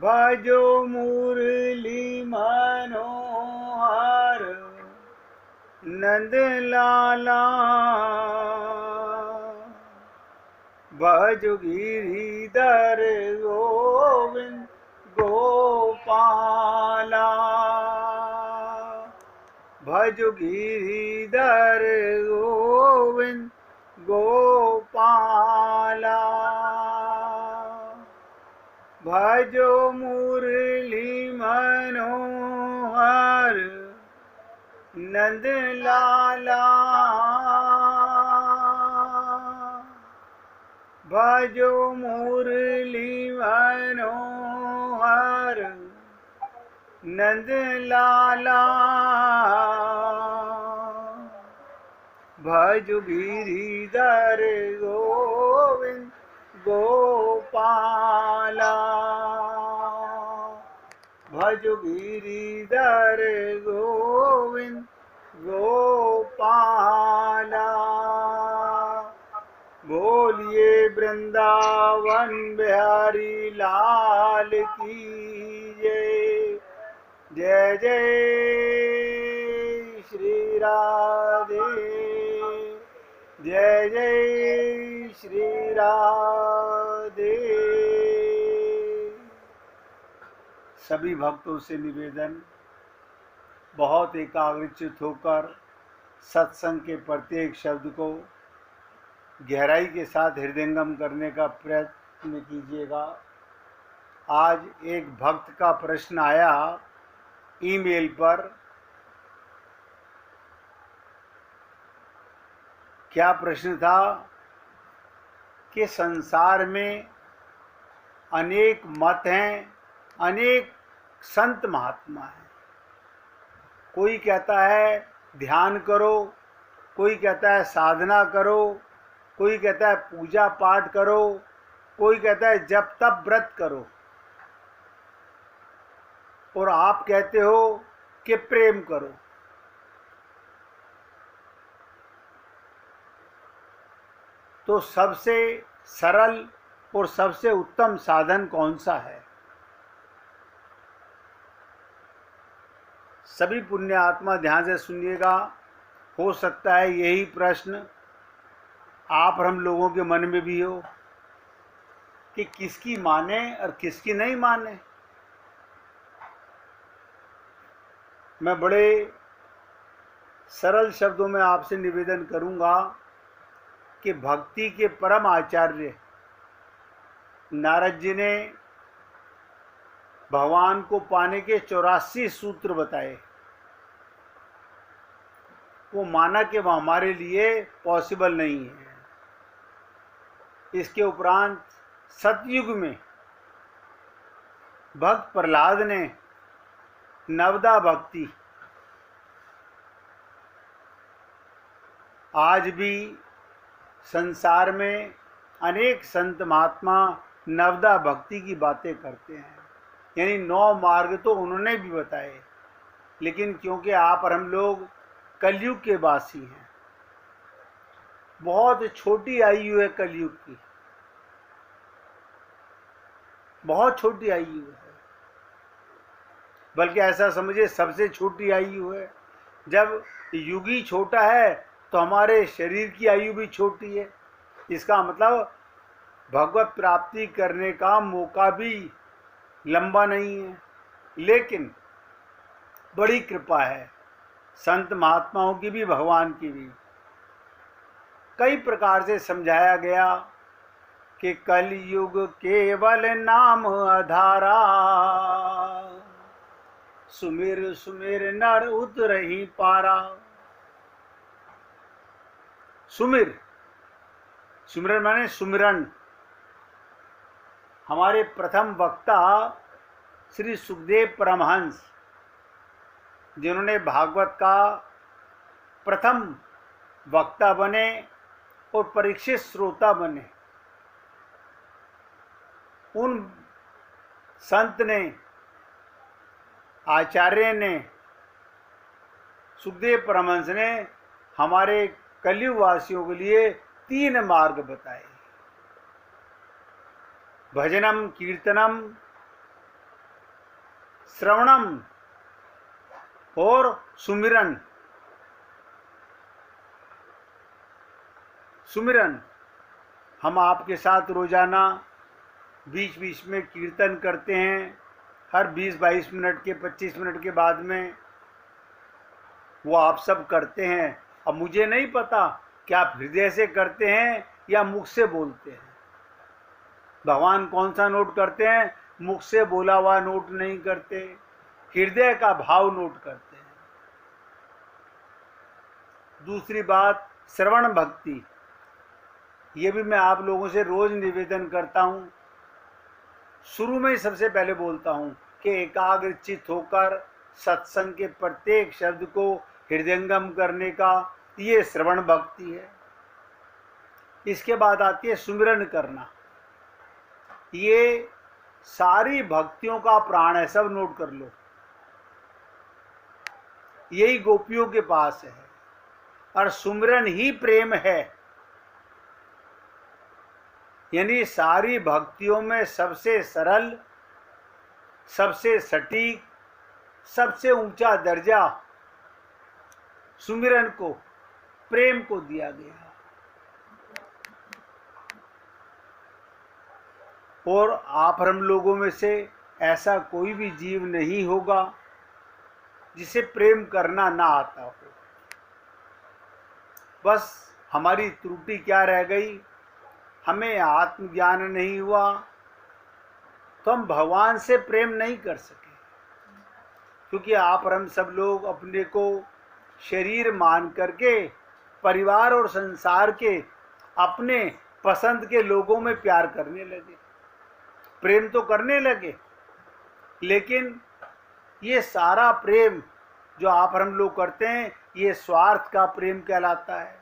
भजो मुरली मनोहर नंद लाला। भजो गिरिधर गोविंद गोपाला। भजो गिरिधर गोविंद गोपाला। भजो मुरली मनोहर नंद लाला। भजो मुरली मनोहर नंद लाला। भजो गिरिधर गोविंद गोपाला। भजो गिरिधर गोविंद गोपाला। बोलिए वृंदावन बिहारी लाल की जय। जय जय श्री राधे। जय जय श्री राधे। सभी भक्तों से निवेदन, बहुत एकाग्रचित होकर सत्संग के प्रत्येक शब्द को गहराई के साथ हृदयंगम करने का प्रयत्न कीजिएगा। आज एक भक्त का प्रश्न आया ईमेल पर। क्या प्रश्न था कि संसार में अनेक मत हैं, अनेक संत महात्मा हैं। कोई कहता है ध्यान करो, कोई कहता है साधना करो, कोई कहता है पूजा पाठ करो, कोई कहता है जप तप व्रत करो, और आप कहते हो कि प्रेम करो। तो सबसे सरल और सबसे उत्तम साधन कौन सा है? सभी पुण्य आत्मा ध्यान से सुनिएगा। हो सकता है यही प्रश्न आप और हम लोगों के मन में भी हो कि किसकी माने और किसकी नहीं माने। मैं बड़े सरल शब्दों में आपसे निवेदन करूंगा कि भक्ति के परम आचार्य नारद जी ने भगवान को पाने के 84 सूत्र बताए। वो माना कि वह हमारे लिए पॉसिबल नहीं है। इसके उपरांत सतयुग में भक्त प्रहलाद ने नवदा भक्ति, आज भी संसार में अनेक संत महात्मा नवदा भक्ति की बातें करते हैं, यानी 9 मार्ग तो उन्होंने भी बताए। लेकिन क्योंकि आप और हम लोग कलयुग के वासी हैं, बहुत छोटी आयु है कलयुग की, बहुत छोटी आयु है। बल्कि ऐसा समझिए सबसे छोटी आयु है। जब युग ही छोटा है तो हमारे शरीर की आयु भी छोटी है। इसका मतलब भगवत प्राप्ति करने का मौका भी लंबा नहीं है। लेकिन बड़ी कृपा है संत महात्माओं की भी, भगवान की भी। कई प्रकार से समझाया गया कि कलयुग केवल नाम आधारा, सुमिर सुमिर नर उतरहि पारा। सुमिर, सुमिरन माने सुमिरन। हमारे प्रथम वक्ता श्री सुखदेव परमहंस, जिन्होंने भागवत का प्रथम वक्ता बने और परीक्षित श्रोता बने, उन संत ने, आचार्य ने, सुखदेव परमहंस ने हमारे कलयुग वासियों के लिए 3 मार्ग बताए। भजनम, कीर्तनम श्रवणम और सुमिरन। सुमिरन हम आपके साथ रोजाना बीच बीच में कीर्तन करते हैं, हर 20-22 मिनट के 25 मिनट के बाद में वो आप सब करते हैं। अब मुझे नहीं पता कि आप हृदय से करते हैं या मुख से बोलते हैं। भगवान कौन सा नोट करते हैं? मुख से बोला हुआ नोट नहीं करते, हृदय का भाव नोट करते हैं। दूसरी बात, श्रवण भक्ति। ये भी मैं आप लोगों से रोज निवेदन करता हूँ, शुरू में ही सबसे पहले बोलता हूँ कि एकाग्रचित होकर सत्संग के प्रत्येक शब्द को हृदयंगम करने का ये श्रवण भक्ति है। इसके बाद आती है सुमिरन करना। ये सारी भक्तियों का प्राण है, सब नोट कर लो। यही गोपियों के पास है और सुमिरन ही प्रेम है। यानी सारी भक्तियों में सबसे सरल, सबसे सटीक, सबसे ऊंचा दर्जा सुमिरन को, प्रेम को दिया गया। और आप हम लोगों में से ऐसा कोई भी जीव नहीं होगा जिसे प्रेम करना ना आता हो। बस हमारी त्रुटि क्या रह गई? हमें आत्मज्ञान नहीं हुआ तो हम भगवान से प्रेम नहीं कर सके, क्योंकि आप और हम सब लोग अपने को शरीर मान करके परिवार और संसार के अपने पसंद के लोगों में प्यार करने लगे, प्रेम तो करने लगे, लेकिन ये सारा प्रेम जो आप और हम लोग करते हैं ये स्वार्थ का प्रेम कहलाता है।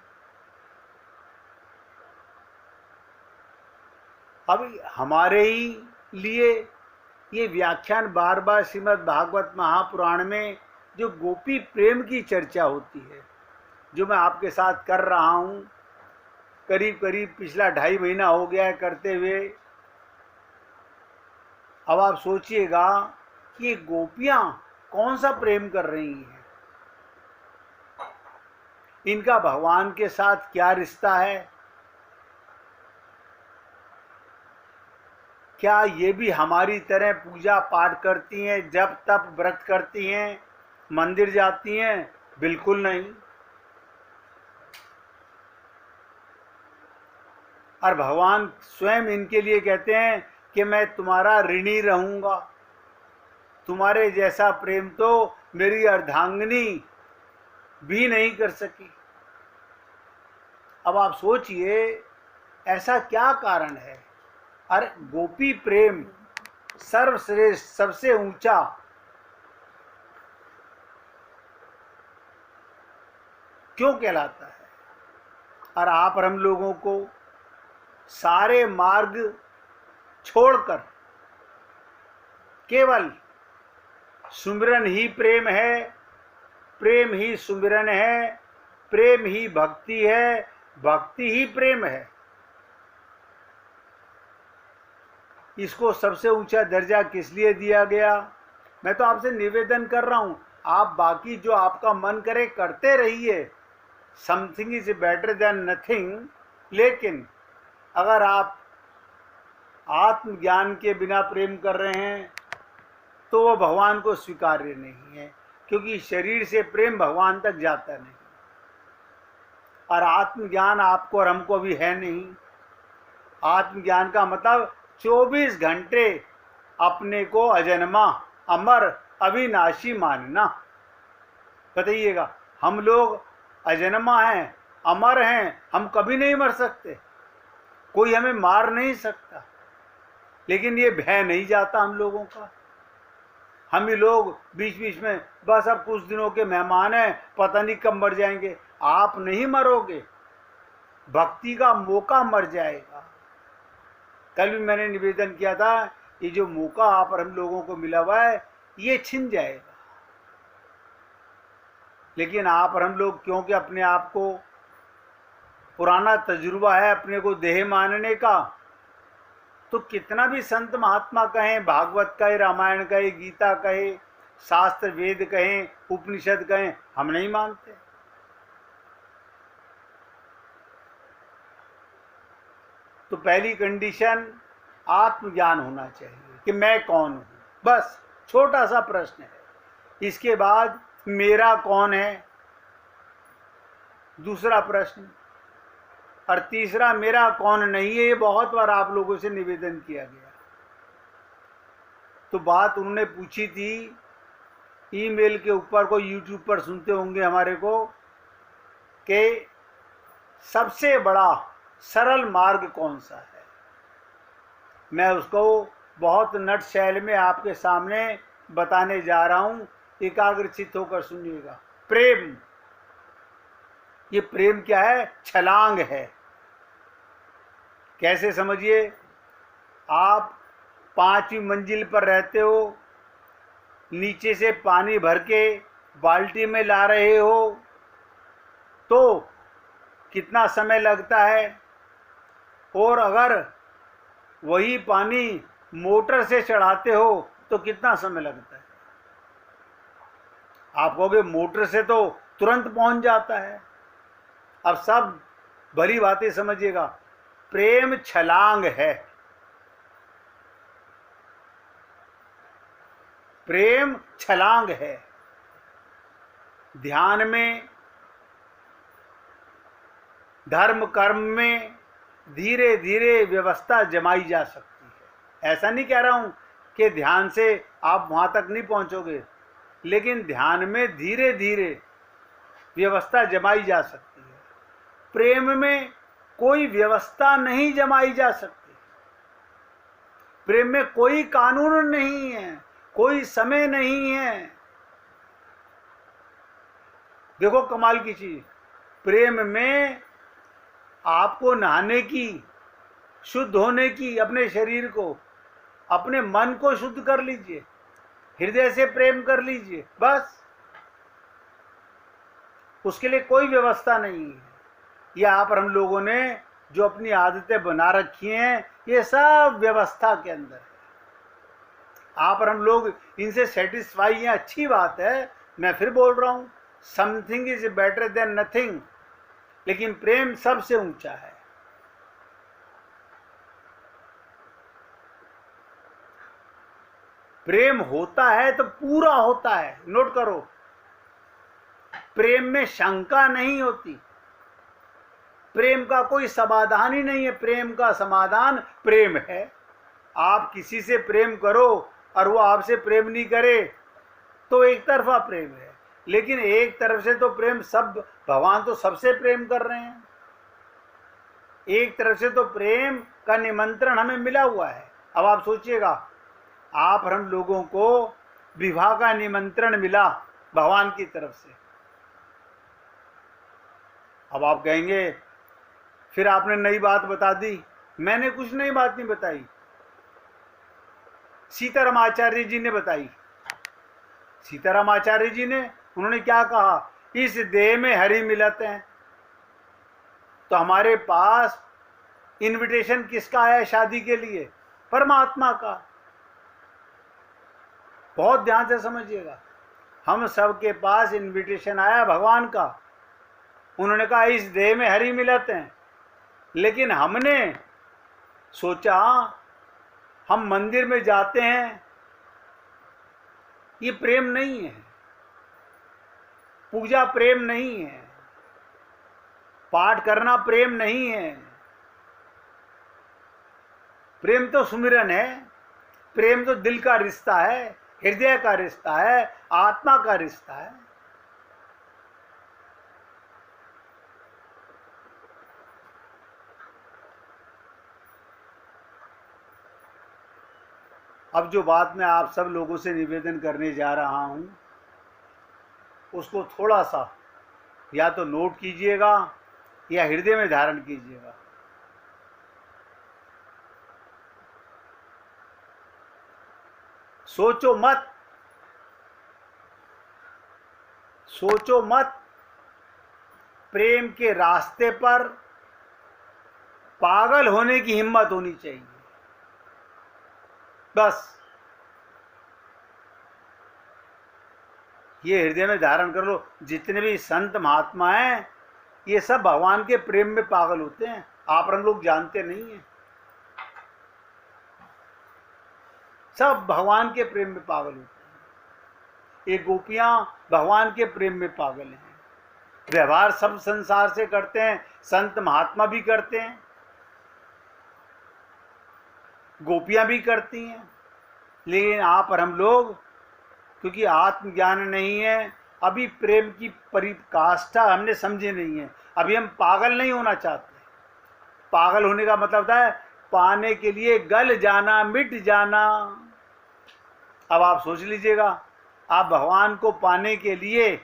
अब हमारे ही लिए ये व्याख्यान बार बार श्रीमद् भागवत महापुराण में जो गोपी प्रेम की चर्चा होती है, जो मैं आपके साथ कर रहा हूँ, करीब करीब पिछला 2.5 महीना हो गया है करते हुए। अब आप सोचिएगा कि ये गोपियाँ कौन सा प्रेम कर रही हैं, इनका भगवान के साथ क्या रिश्ता है? क्या ये भी हमारी तरह पूजा पाठ करती हैं, जप तप व्रत करती हैं, मंदिर जाती हैं? बिल्कुल नहीं। और भगवान स्वयं इनके लिए कहते हैं कि मैं तुम्हारा ऋणी रहूंगा, तुम्हारे जैसा प्रेम तो मेरी अर्धांगिनी भी नहीं कर सकी। अब आप सोचिए ऐसा क्या कारण है? अरे गोपी प्रेम सर्वश्रेष्ठ, सबसे ऊंचा, क्यों कहलाता है? और आप और हम लोगों को सारे मार्ग छोड़कर केवल सुमिरन ही प्रेम है, प्रेम ही सुमिरन है, प्रेम ही भक्ति है, भक्ति ही प्रेम है। इसको सबसे ऊंचा दर्जा किस लिए दिया गया? मैं तो आपसे निवेदन कर रहा हूं, आप बाकी जो आपका मन करे करते रहिए, something is better than nothing. लेकिन अगर आप आत्मज्ञान के बिना प्रेम कर रहे हैं तो वो भगवान को स्वीकार्य नहीं है, क्योंकि शरीर से प्रेम भगवान तक जाता नहीं, और आत्मज्ञान आपको और हमको भी है नहीं। आत्मज्ञान का मतलब 24 घंटे अपने को अजन्मा, अमर, अविनाशी मानना। बताइएगा, हम लोग अजन्मा हैं, अमर हैं, हम कभी नहीं मर सकते, कोई हमें मार नहीं सकता, लेकिन ये भय नहीं जाता हम लोगों का। हम ही लोग बीच बीच में बस अब कुछ दिनों के मेहमान हैं, पता नहीं कब मर जाएंगे। आप नहीं मरोगे, भक्ति का मौका मर जाएगा। कल भी मैंने निवेदन किया था, ये जो मौका आप और हम लोगों को मिला हुआ है ये छिन जाएगा। लेकिन आप और हम लोग, क्योंकि अपने आप को पुराना तजुर्बा है अपने को देह मानने का, तो कितना भी संत महात्मा कहें, भागवत कहे, रामायण कहे, गीता कहे, शास्त्र वेद कहें, उपनिषद कहें, हम नहीं मानते। तो पहली कंडीशन आत्मज्ञान होना चाहिए कि मैं कौन हूं। बस छोटा सा प्रश्न है। इसके बाद मेरा कौन है, दूसरा प्रश्न। और तीसरा मेरा कौन नहीं है। ये बहुत बार आप लोगों से निवेदन किया गया। तो बात उन्होंने पूछी थी ईमेल के ऊपर, को यूट्यूब पर सुनते होंगे हमारे को, कि सबसे बड़ा सरल मार्ग कौन सा है। मैं उसको बहुत नटशैल में आपके सामने बताने जा रहा हूं। एकाग्रचित्त होकर सुनिएगा। प्रेम। ये प्रेम क्या है? छलांग है। कैसे समझिए? आप 5वीं मंजिल पर रहते हो, नीचे से पानी भर के बाल्टी में ला रहे हो, तो कितना समय लगता है? और अगर वही पानी मोटर से चढ़ाते हो तो कितना समय लगता है? आप कहोगे मोटर से तो तुरंत पहुंच जाता है। अब सब भली बातें समझिएगा। प्रेम छलांग है। प्रेम छलांग है। ध्यान में, धर्म कर्म में धीरे धीरे व्यवस्था जमाई जा सकती है। ऐसा नहीं कह रहा हूं कि ध्यान से आप वहां तक नहीं पहुंचोगे, लेकिन ध्यान में धीरे धीरे व्यवस्था जमाई जा सकती है। प्रेम में कोई व्यवस्था नहीं जमाई जा सकती। प्रेम में कोई कानून नहीं है, कोई समय नहीं है। देखो कमाल की चीज, प्रेम में आपको नहाने की, शुद्ध होने की, अपने शरीर को, अपने मन को शुद्ध कर लीजिए, हृदय से प्रेम कर लीजिए, बस। उसके लिए कोई व्यवस्था नहीं है। ये आप और हम लोगों ने जो अपनी आदतें बना रखी हैं, ये सब व्यवस्था के अंदर है। आप और हम लोग इनसे सेटिस्फाई हैं, अच्छी बात है। मैं फिर बोल रहा हूं, something is better than nothing. लेकिन प्रेम सबसे ऊंचा है। प्रेम होता है तो पूरा होता है। नोट करो, प्रेम में शंका नहीं होती। प्रेम का कोई समाधान ही नहीं है। प्रेम का समाधान प्रेम है। आप किसी से प्रेम करो और वो आपसे प्रेम नहीं करे तो एक तरफा प्रेम है। लेकिन एक तरफ से तो प्रेम, सब भगवान तो सबसे प्रेम कर रहे हैं। एक तरफ से तो प्रेम का निमंत्रण हमें मिला हुआ है। अब आप सोचिएगा, आप और हम लोगों को विवाह का निमंत्रण मिला भगवान की तरफ से। अब आप कहेंगे फिर आपने नई बात बता दी। मैंने कुछ नई बात नहीं बताई, सीताराम आचार्य जी ने बताई। सीताराम आचार्य जी ने, उन्होंने क्या कहा? इस देह में हरि मिलत हैं। तो हमारे पास इनविटेशन किसका आया शादी के लिए? परमात्मा का। बहुत ध्यान से समझिएगा, हम सबके पास इनविटेशन आया भगवान का। उन्होंने कहा इस देह में हरि मिलत हैं। लेकिन हमने सोचा हम मंदिर में जाते हैं, ये प्रेम नहीं है। पूजा प्रेम नहीं है। पाठ करना प्रेम नहीं है। प्रेम तो सुमिरन है। प्रेम तो दिल का रिश्ता है, हृदय का रिश्ता है, आत्मा का रिश्ता है। अब जो बात मैं आप सब लोगों से निवेदन करने जा रहा हूं, उसको थोड़ा सा या तो नोट कीजिएगा या हृदय में धारण कीजिएगा। सोचो मत, सोचो मत। प्रेम के रास्ते पर पागल होने की हिम्मत होनी चाहिए, बस। ये हृदय में धारण कर लो, जितने भी संत महात्मा हैं ये सब भगवान के प्रेम में पागल होते हैं, आप हम लोग जानते नहीं हैं। सब भगवान के प्रेम में पागल होते हैं। ये गोपियां भगवान के प्रेम में पागल हैं। व्यवहार सब संसार से करते हैं, संत महात्मा भी करते हैं, गोपियां भी करती हैं, लेकिन आप और हम लोग क्योंकि आत्मज्ञान नहीं है, अभी प्रेम की परिकाष्ठा हमने समझे नहीं है, अभी हम पागल नहीं होना चाहते। पागल होने का मतलब होता है पाने के लिए गल जाना, मिट जाना। अब आप सोच लीजिएगा, आप भगवान को पाने के लिए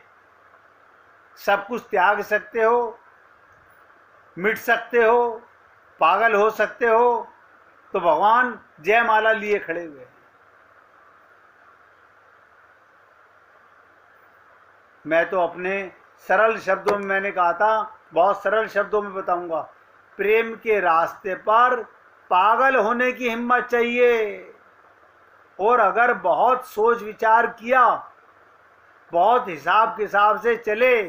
सब कुछ त्याग सकते हो, मिट सकते हो, पागल हो सकते हो, तो भगवान जयमाला लिए खड़े हुए हैं। मैं तो अपने सरल शब्दों में मैंने कहा था, बहुत सरल शब्दों में बताऊंगा, प्रेम के रास्ते पर पागल होने की हिम्मत चाहिए। और अगर बहुत सोच विचार किया, बहुत हिसाब किताब से चले,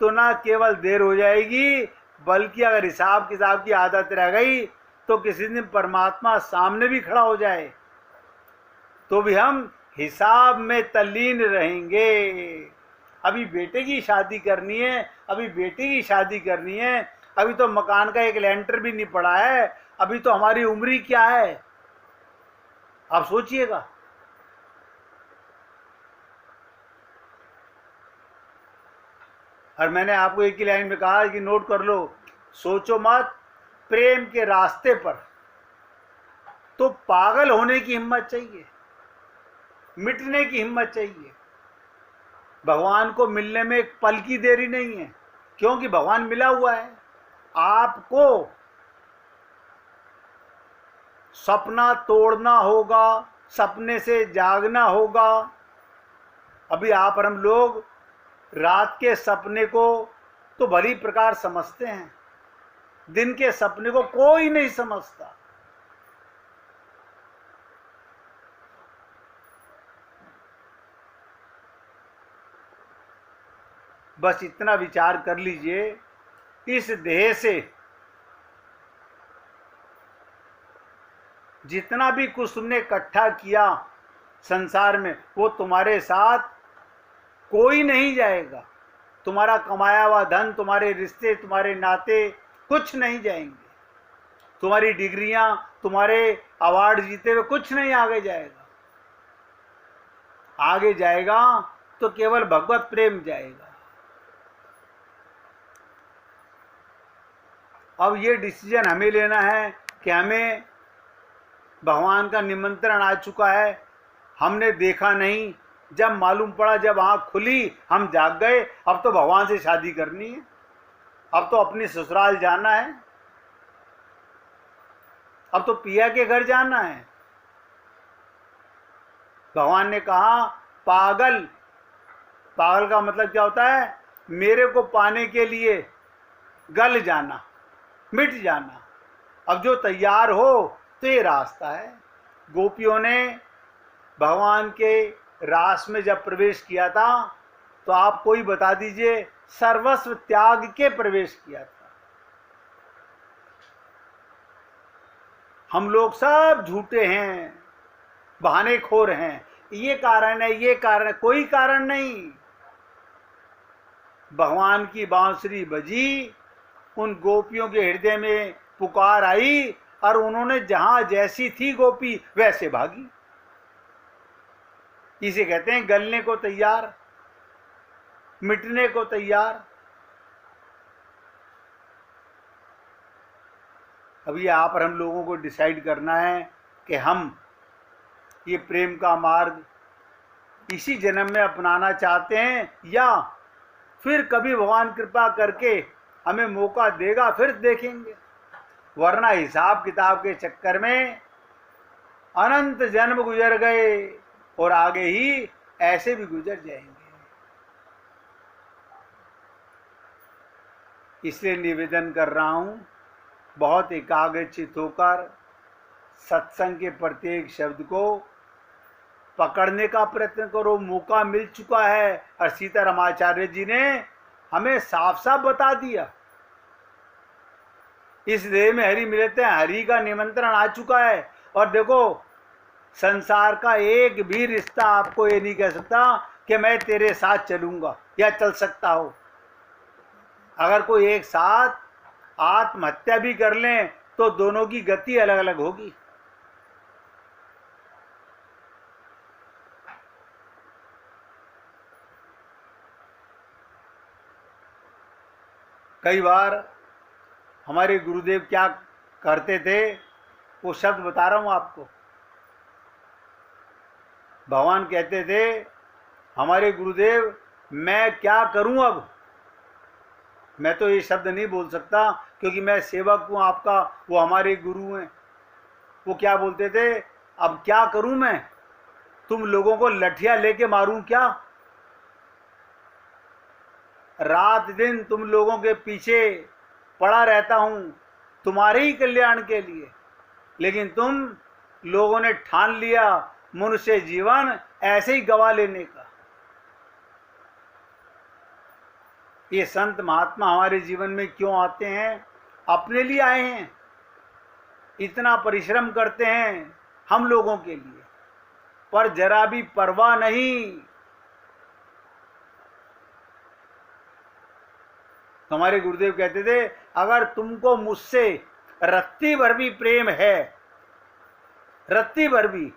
तो ना केवल देर हो जाएगी, बल्कि अगर हिसाब किताब की आदत रह गई तो किसी दिन परमात्मा सामने भी खड़ा हो जाए तो भी हम हिसाब में तल्लीन रहेंगे। अभी बेटे की शादी करनी है, अभी बेटे की शादी करनी है, अभी तो मकान का एक लेंटर भी नहीं पड़ा है, अभी तो हमारी उम्र ही क्या है, आप सोचिएगा। और मैंने आपको एक ही लाइन में कहा कि नोट कर लो, सोचो मत, प्रेम के रास्ते पर तो पागल होने की हिम्मत चाहिए, मिटने की हिम्मत चाहिए। भगवान को मिलने में एक पल की देरी नहीं है, क्योंकि भगवान मिला हुआ है। आपको सपना तोड़ना होगा, सपने से जागना होगा। अभी आप और हम लोग रात के सपने को तो भली प्रकार समझते हैं, दिन के सपने को कोई नहीं समझता। बस इतना विचार कर लीजिए, इस देह से जितना भी कुछ तुमने इकट्ठा किया संसार में, वो तुम्हारे साथ कोई नहीं जाएगा। तुम्हारा कमाया हुआ धन, तुम्हारे रिश्ते, तुम्हारे नाते कुछ नहीं जाएंगे। तुम्हारी डिग्रियां, तुम्हारे अवार्ड जीते हुए कुछ नहीं आगे जाएगा। आगे जाएगा तो केवल भगवत प्रेम जाएगा। अब ये डिसीजन हमें लेना है कि हमें भगवान का निमंत्रण आ चुका है, हमने देखा नहीं, जब मालूम पड़ा, जब आँख खुली, हम जाग गए, अब तो भगवान से शादी करनी है, अब तो अपनी ससुराल जाना है, अब तो पिया के घर जाना है। भगवान ने कहा पागल, पागल का मतलब क्या होता है, मेरे को पाने के लिए गल जाना, मिट जाना। अब जो तैयार हो तो ये रास्ता है। गोपियों ने भगवान के रास में जब प्रवेश किया था, तो आप कोई बता दीजिए, सर्वस्व त्याग के प्रवेश किया था। हम लोग सब झूठे हैं, बहानेखोर हैं, ये कारण है, ये कारण है, कोई कारण नहीं। भगवान की बांसुरी बजी, उन गोपियों के हृदय में पुकार आई, और उन्होंने जहां जैसी थी गोपी वैसे भागी। इसे कहते हैं गलने को तैयार, मिटने को तैयार। अब ये आप और हम लोगों को डिसाइड करना है कि हम ये प्रेम का मार्ग इसी जन्म में अपनाना चाहते हैं, या फिर कभी भगवान कृपा करके हमें मौका देगा फिर देखेंगे, वरना हिसाब किताब के चक्कर में अनंत जन्म गुजर गए और आगे ही ऐसे भी गुजर जाएंगे। इसलिए निवेदन कर रहा हूं, बहुत एकाग्रचित होकर सत्संग के प्रत्येक शब्द को पकड़ने का प्रयत्न करो, मौका मिल चुका है। और सीतारामाचार्य जी ने हमें साफ साफ बता दिया, इस देह में हरि मिलते हैं, हरि का निमंत्रण आ चुका है। और देखो, संसार का एक भी रिश्ता आपको ये नहीं कह सकता कि मैं तेरे साथ चलूंगा या चल सकता हो। अगर कोई एक साथ आत्महत्या भी कर लें तो दोनों की गति अलग अलग होगी। कई बार हमारे गुरुदेव क्या करते थे, वो शब्द बता रहा हूं आपको। भगवान कहते थे हमारे गुरुदेव, मैं क्या करूं अब। मैं तो ये शब्द नहीं बोल सकता क्योंकि मैं सेवक हूं आपका, वो हमारे गुरु हैं। वो क्या बोलते थे, अब क्या करूं मैं, तुम लोगों को लठिया लेके मारूं क्या, रात दिन तुम लोगों के पीछे पड़ा रहता हूं तुम्हारे ही कल्याण के लिए, लेकिन तुम लोगों ने ठान लिया मनुष्य जीवन ऐसे ही गवा लेने का। ये संत महात्मा हमारे जीवन में क्यों आते हैं, अपने लिए आए हैं, इतना परिश्रम करते हैं हम लोगों के लिए, पर जरा भी परवाह नहीं। हमारे गुरुदेव कहते थे अगर तुमको मुझसे रत्ती भर भी प्रेम है, रत्ती भर भी,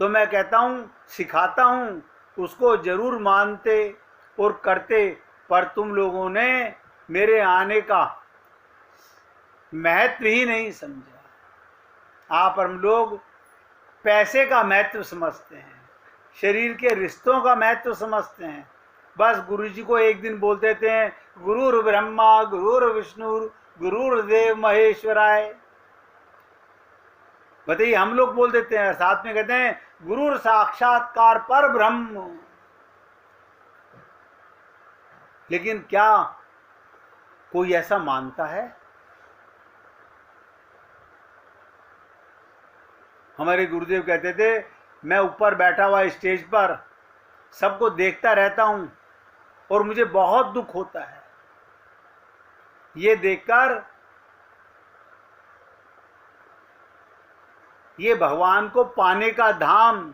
तो मैं कहता हूं, सिखाता हूं, उसको जरूर मानते और करते। पर तुम लोगों ने मेरे आने का महत्व ही नहीं समझा। आप हम लोग पैसे का महत्व समझते हैं, शरीर के रिश्तों का महत्व समझते हैं। बस गुरु जी को एक दिन बोल देते हैं गुरुर ब्रह्मा गुरुर विष्णु गुरुर्देव महेश्वराय। बताइए, हम लोग बोल देते हैं, साथ में कहते हैं गुरुर साक्षात्कार पर ब्रह्म। लेकिन क्या कोई ऐसा मानता है? हमारे गुरुदेव कहते थे मैं ऊपर बैठा हुआ स्टेज पर सबको देखता रहता हूं और मुझे बहुत दुख होता है ये देखकर, ये भगवान को पाने का धाम,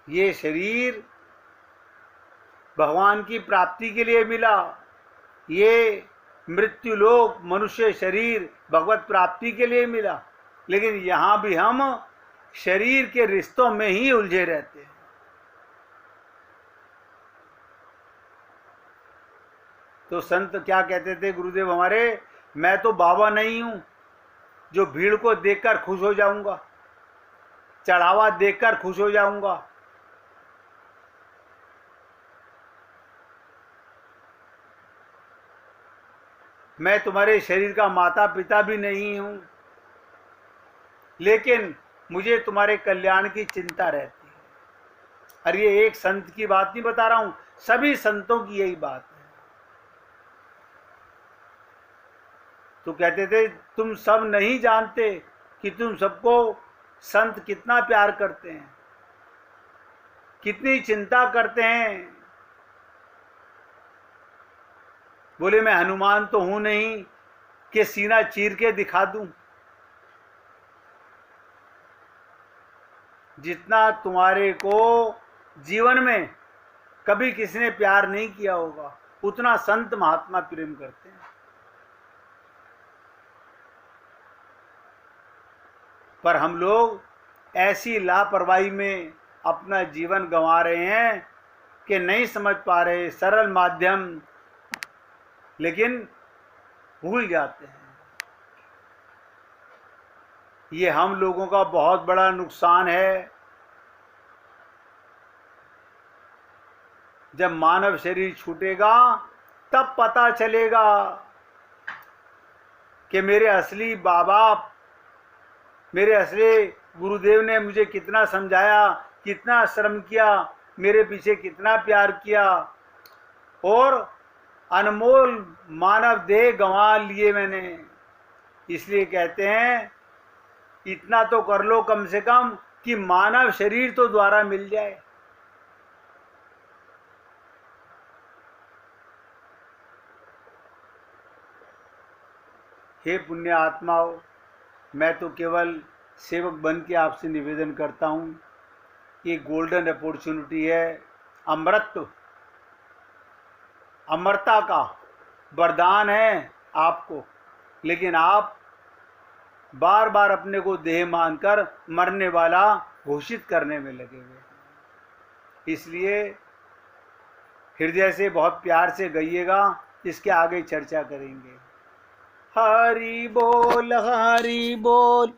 ये शरीर भगवान की प्राप्ति के लिए मिला, ये मृत्युलोक मनुष्य शरीर भगवत प्राप्ति के लिए मिला, लेकिन यहां भी हम शरीर के रिश्तों में ही उलझे रहते हैं। तो संत क्या कहते थे गुरुदेव हमारे, मैं तो बाबा नहीं हूं जो भीड़ को देखकर खुश हो जाऊंगा, चढ़ावा देखकर खुश हो जाऊंगा। मैं तुम्हारे शरीर का माता पिता भी नहीं हूं, लेकिन मुझे तुम्हारे कल्याण की चिंता रहती है। और ये एक संत की बात नहीं बता रहा हूं, सभी संतों की यही बात है। तो कहते थे तुम सब नहीं जानते कि तुम सबको संत कितना प्यार करते हैं, कितनी चिंता करते हैं। बोले मैं हनुमान तो हूं नहीं कि सीना चीर के दिखा दूं। जितना तुम्हारे को जीवन में कभी किसी ने प्यार नहीं किया होगा, उतना संत महात्मा प्रेम करते हैं। पर हम लोग ऐसी लापरवाही में अपना जीवन गंवा रहे हैं कि नहीं समझ पा रहे सरल माध्यम, लेकिन भूल जाते हैं। ये हम लोगों का बहुत बड़ा नुकसान है। जब मानव शरीर छूटेगा तब पता चलेगा कि मेरे असली बाबा, मेरे असली गुरुदेव ने मुझे कितना समझाया, कितना श्रम किया, मेरे पीछे कितना प्यार किया, और अनमोल मानव देह गंवा लिए मैंने। इसलिए कहते हैं इतना तो कर लो कम से कम कि मानव शरीर तो द्वारा मिल जाए। हे पुण्य आत्माओं, मैं तो केवल सेवक बन के आपसे निवेदन करता हूँ, ये गोल्डन अपॉर्चुनिटी है, अमरता का वरदान है आपको, लेकिन आप बार बार अपने को देह मानकर मरने वाला घोषित करने में लगे हुए। इसलिए हृदय से बहुत प्यार से गाइएगा, इसके आगे चर्चा करेंगे। हरि बोल, हरि बोल।